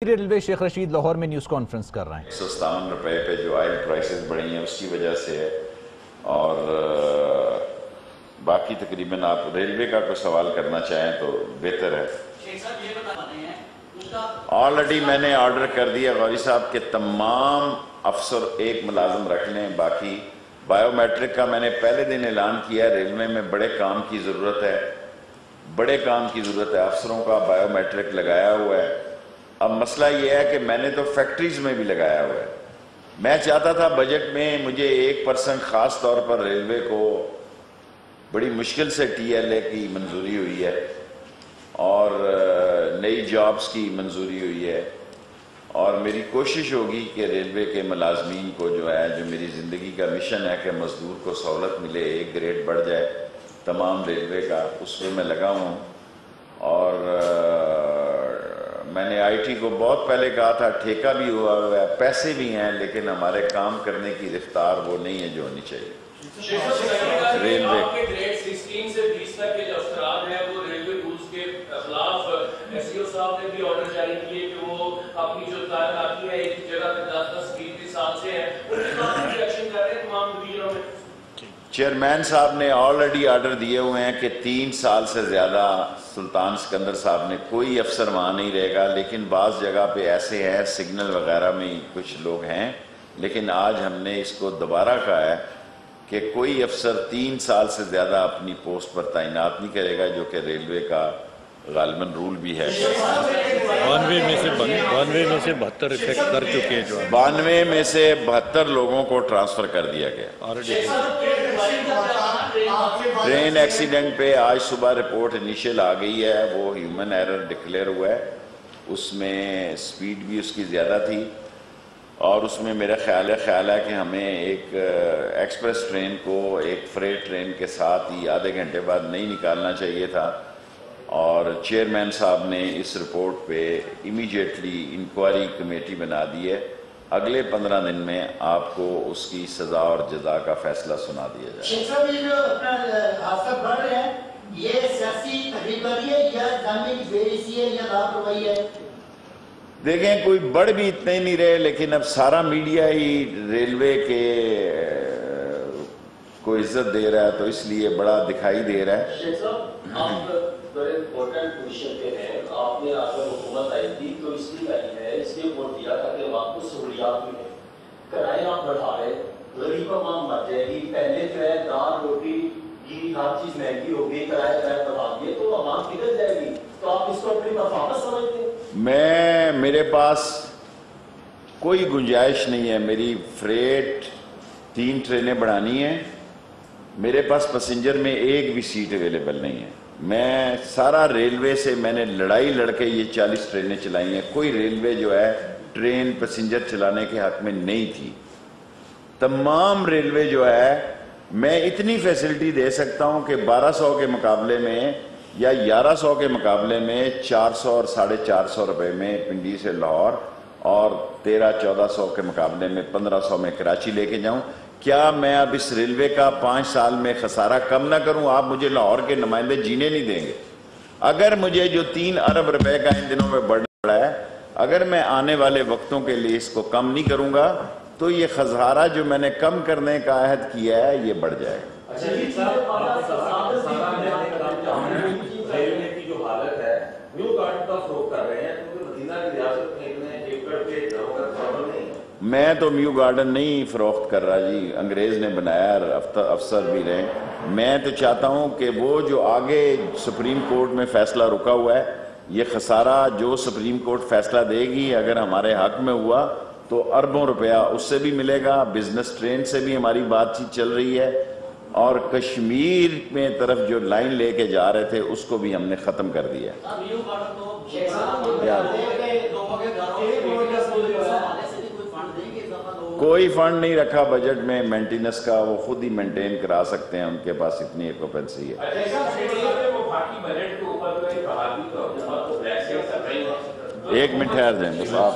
Railway Sheikh Rashid Lahore میں news conference کر رہے ہیں۔ 157 روپے پہ جو آئل پرائسز بڑھی ہیں اس کی وجہ سے ہے، اور باقی تقریباً آپ ریلوے کا کوئی سوال کرنا چاہیں تو بہتر ہے۔ آلریڈی میں نے آرڈر کر دیا غوری صاحب کہ تمام افسر ایک ملازم رکھ لیں، باقی بائیو میٹرک کا میں نے پہلے دن اعلان کیا، ریلوے میں بڑے کام کی ضرورت ہے، بڑے کام کی ضرورت ہے، افسروں کا بائیو میٹرک لگایا ہوا ہے۔ اب مسئلہ یہ ہے کہ میں نے تو فیکٹریز میں بھی لگایا ہوا ہے۔ میں چاہتا تھا بجٹ میں مجھے 1% خاص طور پر ریلوے کو بڑی مشکل سے ٹی ایل اے کی منظوری ہوئی ہے اور نئی جابز کی منظوری ہوئی ہے، اور میری کوشش ہوگی کہ ریلوے کے ملازمین کو جو ہے، جو میری زندگی کا مشن ہے کہ مزدور کو سہولت ملے، ایک گریڈ بڑھ جائے تمام ریلوے کا، اس پہ میں لگا ہوں۔ اور میں نے آئی ٹی کو بہت پہلے کہا تھا، ٹھیکہ بھی ہوا ہوا ہے، پیسے بھی ہیں، لیکن ہمارے کام کرنے کی رفتار وہ نہیں ہے جو ہونی چاہیے۔ ریلوے آپ کے گریڈ 16 سے 20 تک کے جو افسران ہیں وہ ریلوے رولز کے خلاف ایس ای او صاحب نے بھی آرڈر جاری کیے کہ وہ اپنی جو تعیناتی ہے ایک جگہ پہ 10-20 سال سے ہے، ان کے بعد بھی ایکشن کر رہے ہیں تمام ڈویژنوں میں۔ چیئرمین صاحب نے آلریڈی آرڈر دیے ہوئے ہیں کہ 3 سال سے زیادہ سلطان سکندر صاحب نے کوئی افسر وہاں نہیں رہے گا، لیکن بعض جگہ پہ ایسے ہیں، سگنل وغیرہ میں کچھ لوگ ہیں، لیکن آج ہم نے اس کو دوبارہ کہا ہے کہ کوئی افسر 3 سال سے زیادہ اپنی پوسٹ پر تعینات نہیں کرے گا، جو کہ ریلوے کا غالباً رول بھی ہے۔ 92 میں سے 72 افیکٹ کر چکے ہیں، جو 92 میں سے 72 لوگوں کو ٹرانسفر کر دیا گیا۔ ٹرین ایکسیڈنٹ پہ آج صبح رپورٹ انیشل آ گئی ہے، وہ ہیومن ایرر ڈکلیئر ہوا ہے، اس میں سپیڈ بھی اس کی زیادہ تھی، اور اس میں میرا خیال ہے کہ ہمیں ایک ایکسپریس ٹرین کو ایک فریٹ ٹرین کے ساتھ ہی آدھے گھنٹے بعد نہیں نکالنا چاہیے تھا، اور چیئرمین صاحب نے اس رپورٹ پہ امیجیٹلی انکوائری کمیٹی بنا دی ہے۔ اگلے 15 دن میں آپ کو اس کی سزا اور جزا کا فیصلہ سنا دیا جائے۔ شیخ صاحب، یہ جو اپنا حادثہ بڑھ رہے ہیں، یہ سیاسی تحریک ہے یا جامعہ کی بے حسی ہے یا لاپرواہی ہے؟ دیکھیں، کوئی بڑھ بھی اتنے نہیں رہے، لیکن اب سارا میڈیا ہی ریلوے کے کو عزت دے رہا ہے، تو اس لیے بڑا دکھائی دے رہا ہے۔ شیخ صاحب، آپ بڑے امپورٹنٹ پوزیشن پہ ہیں، آپ نے آج حکومت آئی تھی تو اس لیے آئی ہے، اس لیے ووٹ دیا تھا کہ آپ کو سہولیات ملے، کرائے آپ بڑھا رہے، غریب عوام مر جائے گی، پہلے جو ہے دال روٹی گھی ہر چیز مہنگی ہوگی، کرائے بڑھا دیے تو عوام بگڑ جائے گی، تو آپ اس کو اپنی مفاہمت سمجھتے ہیں؟ میرے پاس کوئی گنجائش نہیں ہے، میری فریٹ 3 ٹرینیں بڑھانی ہیں، میرے پاس پیسنجر میں ایک بھی سیٹ اویلیبل نہیں ہے۔ میں سارا ریلوے سے میں نے لڑائی لڑ کے یہ 40 ٹرینیں چلائی ہیں، کوئی ریلوے جو ہے ٹرین پیسنجر چلانے کے حق میں نہیں تھی۔ تمام ریلوے جو ہے میں اتنی فیسلٹی دے سکتا ہوں کہ 1200 کے مقابلے میں یا 1100 کے مقابلے میں 400 اور 450 روپے میں پنڈی سے لاہور، اور 1300-1400 کے مقابلے میں 1500 میں کراچی لے کے جاؤں۔ کیا میں اب اس ریلوے کا 5 سال میں خسارہ کم نہ کروں؟ آپ مجھے لاہور کے نمائندے جینے نہیں دیں گے۔ اگر مجھے جو 3 ارب روپے کا ان دنوں میں بڑھ رہا ہے، اگر میں آنے والے وقتوں کے لیے اس کو کم نہیں کروں گا تو یہ خسارہ جو میں نے کم کرنے کا عہد کیا ہے یہ بڑھ جائے گا۔ ریلوے کی جو حالت ہے، نیو گارڈ کا فروغ کر رہے ہیں، کیونکہ مدینہ کی ریاست میں اتنے ایکڑ کے گھروں کا پرابلم نہیں ہے۔ میں تو نیو گارڈن نہیں فروخت کر رہا جی، انگریز نے بنایا، افسر بھی رہے۔ میں تو چاہتا ہوں کہ وہ جو آگے سپریم کورٹ میں فیصلہ رکا ہوا ہے، یہ خسارہ جو سپریم کورٹ فیصلہ دے گی اگر ہمارے حق میں ہوا تو اربوں روپیہ اس سے بھی ملے گا۔ بزنس ٹرین سے بھی ہماری بات چیت چل رہی ہے، اور کشمیر میں طرف جو لائن لے کے جا رہے تھے اس کو بھی ہم نے ختم کر دیا۔ کوئی فنڈ نہیں رکھا بجٹ میں مینٹیننس کا، وہ خود ہی مینٹین کرا سکتے ہیں، ان کے پاس اتنی ایکوپنسی ہے۔ ایک منٹ ٹھہر جائیں بس آپ۔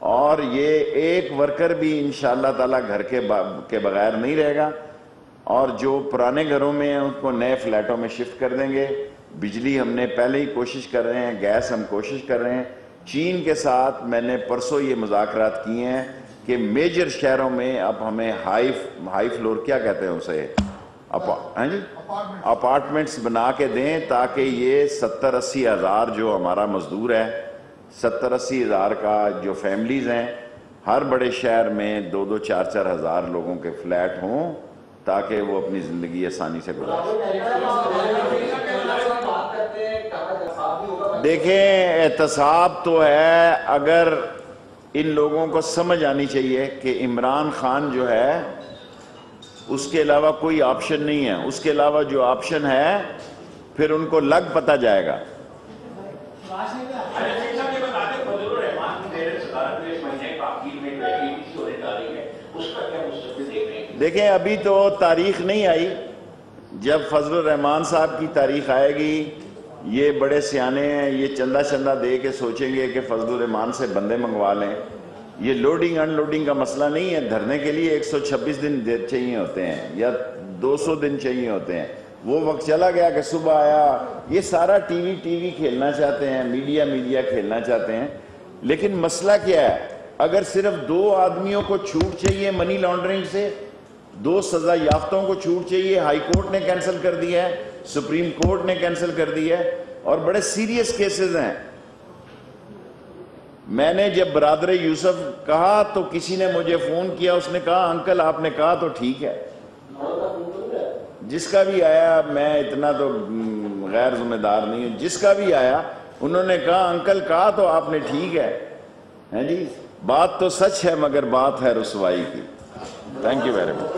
اور یہ ایک ورکر بھی انشاءاللہ تعالیٰ گھر کے بغیر نہیں رہے گا، اور جو پرانے گھروں میں ہیں ان کو نئے فلیٹوں میں شفٹ کر دیں گے۔ بجلی ہم نے پہلے ہی کوشش کر رہے ہیں، گیس ہم کوشش کر رہے ہیں۔ چین کے ساتھ میں نے پرسوں یہ مذاکرات کیے ہیں کہ میجر شہروں میں اب ہمیں ہائی فلور کیا کہتے ہیں اسے، اپارٹمنٹس بنا کے دیں، تاکہ یہ 70-80 ہزار جو ہمارا مزدور ہے، 70-80 ہزار کا جو فیملیز ہیں، ہر بڑے شہر میں 2-2 4-4 ہزار لوگوں کے فلیٹ ہوں، تاکہ وہ اپنی زندگی آسانی سے گزار سکیں۔ دیکھیں احتساب تو ہے، اگر ان لوگوں کو سمجھ آنی چاہیے کہ عمران خان جو ہے اس کے علاوہ کوئی آپشن نہیں ہے، اس کے علاوہ جو آپشن ہے پھر ان کو لگ پتہ جائے گا۔ دیکھیں ابھی تو تاریخ نہیں آئی، جب فضل الرحمان صاحب کی تاریخ آئے گی، یہ بڑے سیانے ہیں، یہ چندہ دے کے سوچیں گے کہ فضل الرحمان سے بندے منگوا لیں۔ یہ لوڈنگ ان لوڈنگ کا مسئلہ نہیں ہے، دھرنے کے لیے 126 دن چاہیے ہوتے ہیں یا 200 دن چاہیے ہوتے ہیں۔ وہ وقت چلا گیا کہ صبح آیا، یہ سارا ٹی وی کھیلنا چاہتے ہیں، میڈیا کھیلنا چاہتے ہیں۔ لیکن مسئلہ کیا ہے؟ اگر صرف 2 آدمیوں کو چھوٹ چاہیے منی لانڈرنگ سے، 2 سزا یافتوں کو چھوٹ چاہیے، ہائی کورٹ نے کینسل کر دیا ہے، سپریم کورٹ نے کینسل کر دیا ہے، اور بڑے سیریس کیسز ہیں۔ میں نے جب برادر یوسف کہا تو کسی نے مجھے فون کیا، اس نے کہا انکل آپ نے کہا تو ٹھیک ہے۔ جس کا بھی آیا، میں اتنا تو غیر ذمہ دار نہیں ہوں، جس کا بھی آیا انہوں نے کہا انکل کہا تو آپ نے ٹھیک ہے جی، بات تو سچ ہے مگر بات ہے رسوائی کی۔ Thank you very much.